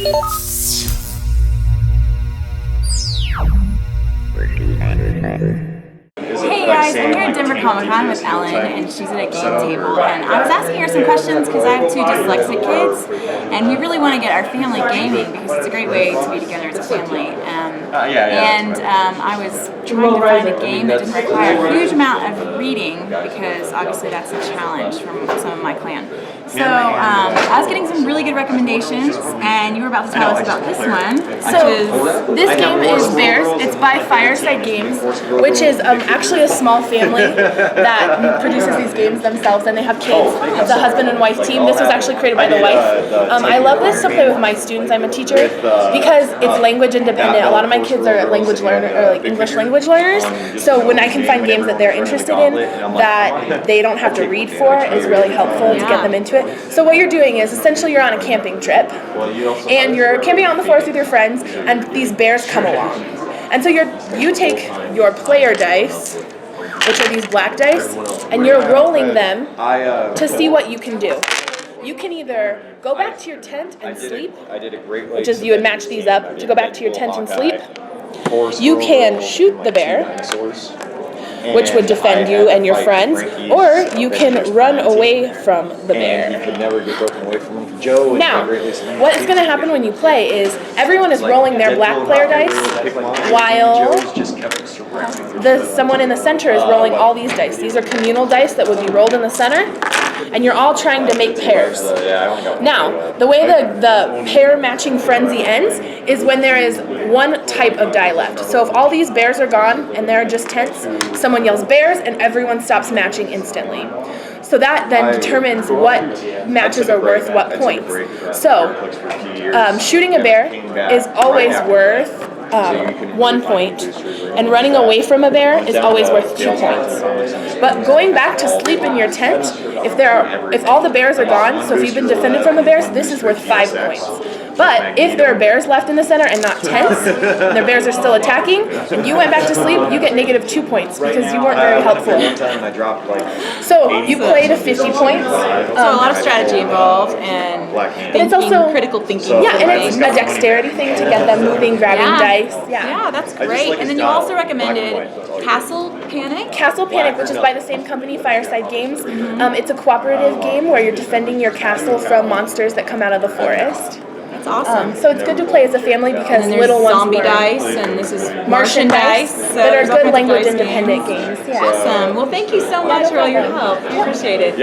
Hey guys, I'm here at Denver Comic-Con with Ellen, and she's at a game table, and I was asking her some questions because I have two dyslexic kids, and we really want to get our family gaming because it's a great way to be together as a family. I was trying to find a game that didn't require a huge amount of reading because obviously that's a challenge from some of my clan. So I was getting some really good recommendations, and you were about to tell us about this one. So this game is Bears. It's by Fireside Games, which is actually a small family that produces these games themselves, and they have kids. It's a husband and wife team. This was actually created by the wife. I love this to play with my students. I'm a teacher because it's language independent. A lot of my kids are language learner or like English language learners. So when I can find games that they're interested in that they don't have to read for is really helpful to get them into it. So what you're doing is essentially you're on a camping trip, and you're camping out in the forest with your friends, and these bears come along. And so you take your player dice, which are these black dice, and you're rolling them to see what you can do. You can either go back to your tent and sleep, which is you would match these up to go back to your tent and sleep. You can shoot the bear, which would defend you and your friends, or you can run away from the bear. Now, what is going to happen when you play is everyone is rolling their black player dice while someone in the center is rolling all these dice. These are communal dice that would be rolled in the center, and you're all trying to make pairs. Now, the way the pair matching frenzy ends is when there is one type of die left. So if all these bears are gone and there are just tents, someone yells bears and everyone stops matching instantly. So that then determines what matches are worth what points. So shooting a bear is always worth 1 point, and running away from a bear is always worth 2 points. But going back to sleep in your tent, if all the bears are gone, so if you've been defended from the bears, this is worth 5 points. But if there are bears left in the center and not tents, and the bears are still attacking, and you went back to sleep, you get negative 2 points because you weren't very helpful. So you play to 50 points. So a lot of strategy involved, and it's also critical thinking. Yeah, and it's a dexterity thing to get them moving, grabbing dice. Yeah, that's great. And then you also recommended Castle Panic? Castle Panic, which is by the same company, Fireside Games. It's a cooperative game where you're defending your castle from monsters that come out of the forest. That's awesome. So it's good to play as a family because little ones zombie dice, and this is Martian dice that are good language independent games. Yeah. Awesome. Well, thank you so much for all your help. We appreciate it.